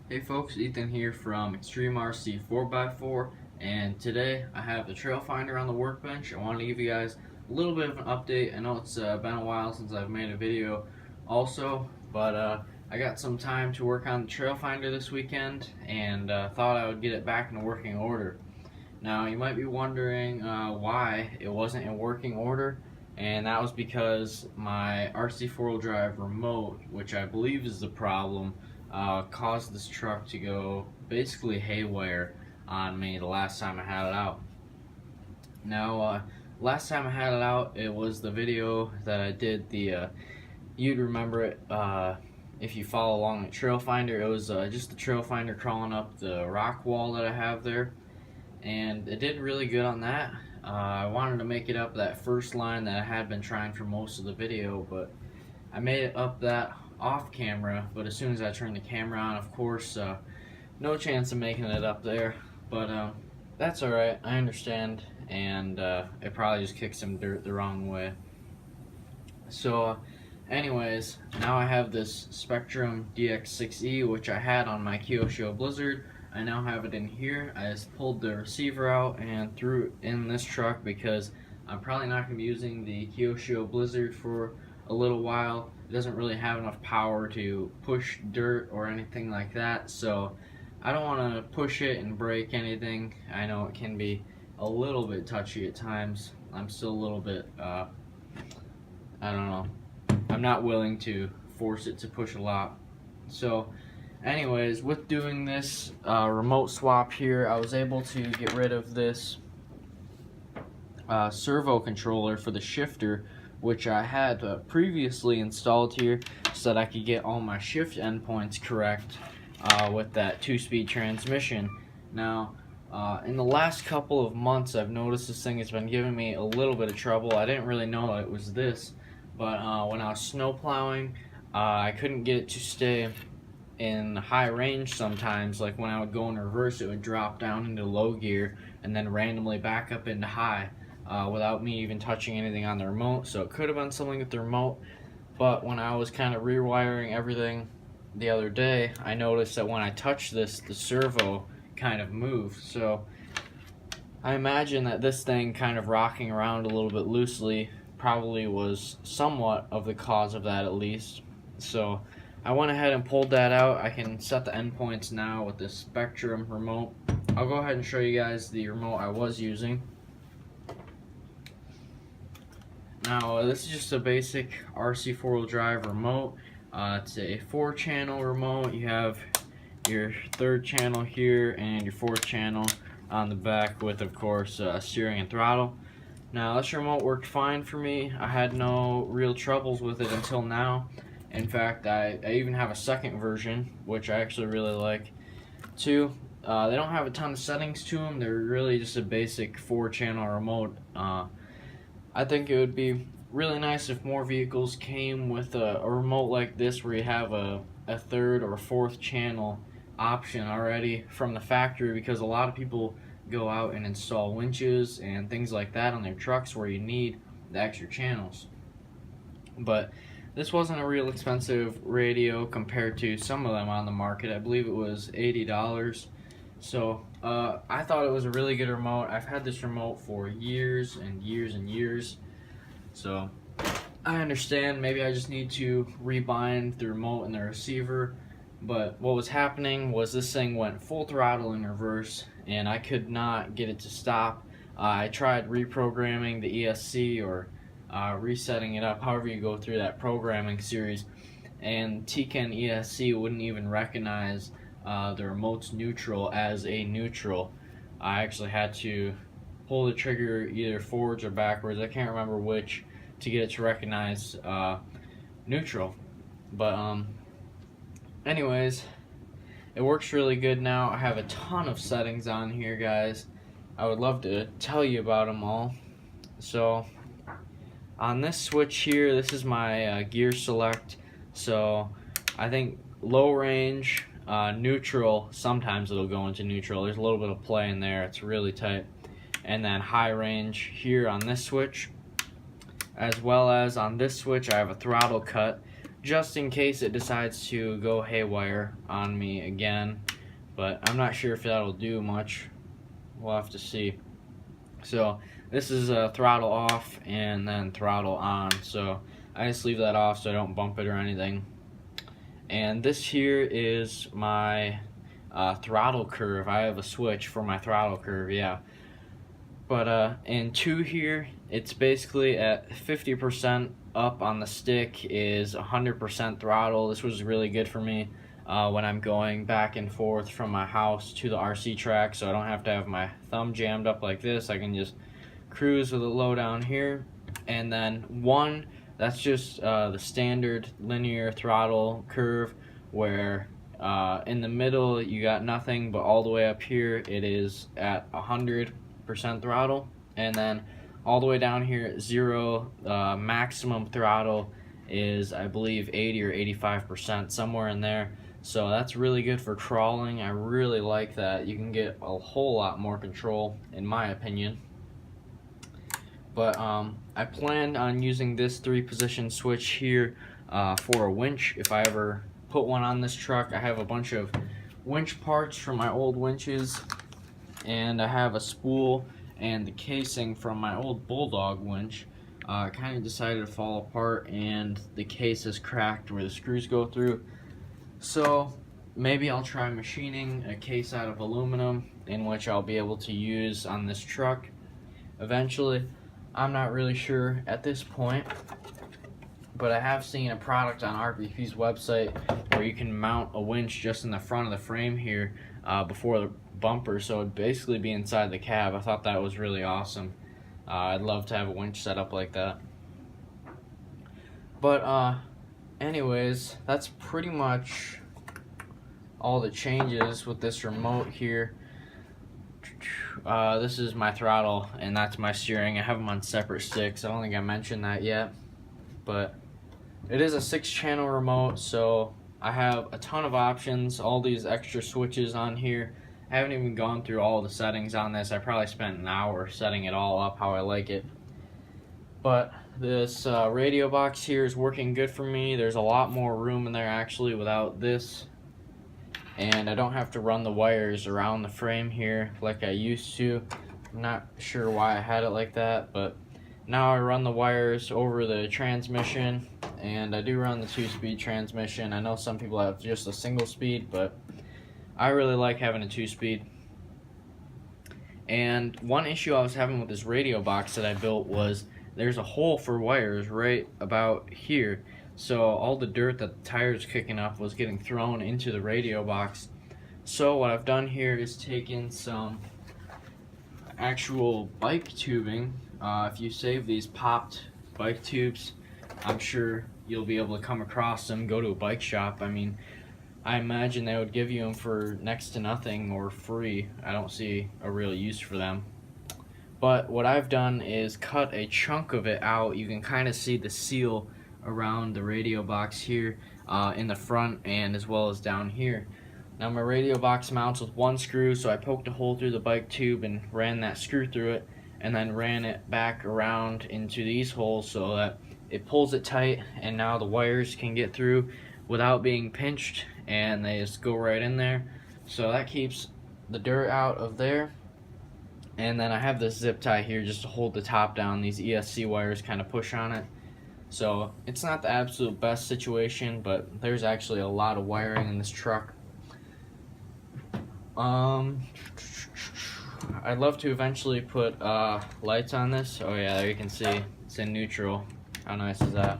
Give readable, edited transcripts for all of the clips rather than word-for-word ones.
Hey folks, Ethan here from Extreme RC 4x4, and today I have the Trailfinder on the workbench. I wanted to give you guys a little bit of an update. I know it's been a while since I've made a video also, but I got some time to work on the Trailfinder this weekend and thought I would get it back in working order. Now you might be wondering why it wasn't in working order, and that was because my RC 4-wheel drive remote, which I believe is the problem, caused this truck to go basically haywire on me the last time I had it out. Now, last time I had it out, it was the video that I did. You'd remember it if you follow along the Trailfinder. It was just the Trailfinder crawling up the rock wall that I have there, and it did really good on that. I wanted to make it up that first line that I had been trying for most of the video, but I made it up that off camera, but as soon as I turned the camera on, of course, no chance of making it up there. But that's alright, I understand, and it probably just kicked some dirt the wrong way. So anyways, now I have this Spectrum DX6E, which I had on my Kyosho Blizzard. I now have it in here. I just pulled the receiver out and threw it in this truck because I'm probably not going to be using the Kyosho Blizzard for a little while. It doesn't really have enough power to push dirt or anything like that, so I don't want to push it and break anything. I know it can be a little bit touchy at times. I'm still a little bit, I don't know. I'm not willing to force it to push a lot. So anyways, with doing this remote swap here, I was able to get rid of this servo controller for the shifter, which I had previously installed here so that I could get all my shift endpoints correct with that 2-speed transmission. Now, in the last couple of months, I've noticed this thing has been giving me a little bit of trouble. I didn't really know it was this, but when I was snow plowing, I couldn't get it to stay in high range sometimes. Like when I would go in reverse, it would drop down into low gear and then randomly back up into high. Without me even touching anything on the remote, so it could have been something with the remote. But when I was kind of rewiring everything the other day, I noticed that when I touched this, the servo kind of moved. So I imagine that this thing kind of rocking around a little bit loosely probably was somewhat of the cause of that, at least. So I went ahead and pulled that out. I can set the endpoints now with this Spectrum remote. I'll go ahead and show you guys the remote I was using. Now, this is just a basic RC 4-wheel drive remote. It's a 4-channel remote. You have your 3rd channel here and your 4th channel on the back with, of course, steering and throttle. Now, this remote worked fine for me. I had no real troubles with it until now. In fact, I even have a second version, which I actually really like, too. They don't have a ton of settings to them. They're really just a basic 4-channel remote. I think it would be really nice if more vehicles came with a remote like this, where you have a 3rd or 4th channel option already from the factory, because a lot of people go out and install winches and things like that on their trucks where you need the extra channels. But this wasn't a real expensive radio compared to some of them on the market. I believe it was $80. So I thought it was a really good remote. I've had this remote for years and years and years. So I understand maybe I just need to rebind the remote and the receiver. But what was happening was this thing went full throttle in reverse and I could not get it to stop. I tried reprogramming the ESC or resetting it up, however you go through that programming series, and TCAN ESC wouldn't even recognize the remote's neutral as a neutral. I actually had to pull the trigger either forwards or backwards, I can't remember which, to get it to recognize neutral. But anyways, it works really good now. I have a ton of settings on here, guys. I would love to tell you about them all. So on this switch here, this is my gear select. So I think low range, neutral, sometimes it'll go into neutral. There's a little bit of play in there. It's really tight. And then high range here on this switch, as well as on this switch I have a throttle cut. just in case it decides to go haywire on me again, but I'm not sure if that'll do much. We'll have to see. So this is throttle off and then throttle on, so I just leave that off so I don't bump it or anything. And this here is my throttle curve. I have a switch for my throttle curve, yeah. But in 2 here, it's basically at 50% up on the stick is 100% throttle. This was really good for me when I'm going back and forth from my house to the RC track, so I don't have to have my thumb jammed up like this. I can just cruise with it low down here. And then 1, that's just the standard linear throttle curve, where in the middle you got nothing, but all the way up here it is at 100% throttle, and then all the way down here at 0, maximum throttle is, I believe, 80 or 85%, somewhere in there. So that's really good for crawling. I really like that. You can get a whole lot more control, in my opinion. But I planned on using this 3-position switch here for a winch if I ever put one on this truck. I have a bunch of winch parts from my old winches, and I have a spool and the casing from my old Bulldog winch. Kind of decided to fall apart and the case is cracked where the screws go through. So maybe I'll try machining a case out of aluminum, in which I'll be able to use on this truck eventually. I'm not really sure at this point, but I have seen a product on RPP's website where you can mount a winch just in the front of the frame here before the bumper, so it'd basically be inside the cab. I thought that was really awesome. I'd love to have a winch set up like that. But anyways, that's pretty much all the changes with this remote here. This is my throttle and that's my steering. I have them on separate sticks. I don't think I mentioned that yet, but it is a 6-channel remote, so I have a ton of options, all these extra switches on here. I haven't even gone through all the settings on this. I probably spent an hour setting it all up how I like it. But this radio box here is working good for me. There's a lot more room in there actually without this. And I don't have to run the wires around the frame here like I used to. I'm not sure why I had it like that, but now I run the wires over the transmission, and I do run the 2-speed transmission. I know some people have just a single speed, but I really like having a 2-speed. And one issue I was having with this radio box that I built was there's a hole for wires right about here. So all the dirt that the tire's kicking up was getting thrown into the radio box. So what I've done here is taken some actual bike tubing. If you save these popped bike tubes, I'm sure you'll be able to come across them. Go to a bike shop. I mean, I imagine they would give you them for next to nothing or free. I don't see a real use for them. But what I've done is cut a chunk of it out. You can kind of see the seal around the radio box here in the front and as well as down here. Now my radio box mounts with 1 screw, so I poked a hole through the bike tube and ran that screw through it, and then ran it back around into these holes so that it pulls it tight, and now the wires can get through without being pinched, and they just go right in there. So that keeps the dirt out of there. And then I have this zip tie here just to hold the top down. These ESC wires kind of push on it. So it's not the absolute best situation, but there's actually a lot of wiring in this truck. I'd love to eventually put lights on this. Oh yeah, there you can see it's in neutral. How nice is that?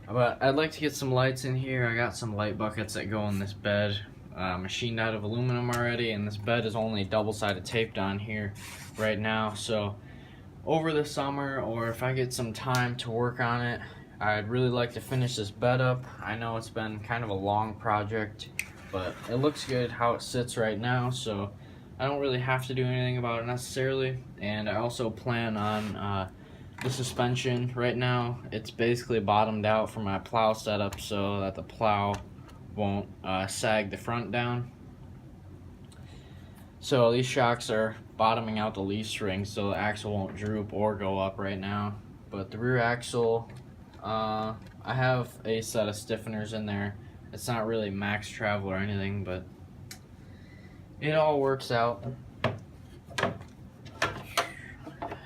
But I'd like to get some lights in here. I got some light buckets that go in this bed, machined out of aluminum already, and this bed is only double-sided taped on here right now. So over the summer, or if I get some time to work on it, I'd really like to finish this bed up. I know it's been kind of a long project, but it looks good how it sits right now, so I don't really have to do anything about it necessarily. And I also plan on the suspension. Right now it's basically bottomed out for my plow setup so that the plow won't sag the front down. So these shocks are bottoming out the leaf spring so the axle won't droop or go up right now. But the rear axle I have a set of stiffeners in there. It's not really max travel or anything, but it all works out.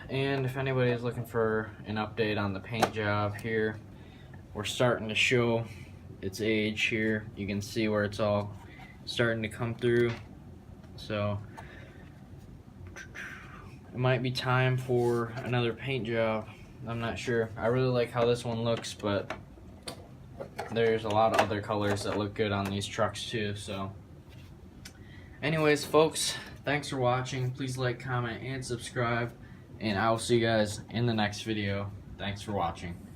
And if anybody is looking for an update on the paint job here, we're starting to show its age here. You can see where it's all starting to come through. So it might be time for another paint job. I'm not sure. I really like how this one looks, but there's a lot of other colors that look good on these trucks too. So anyways, folks, thanks for watching. Please like, comment, and subscribe, and I will see you guys in the next video. Thanks for watching.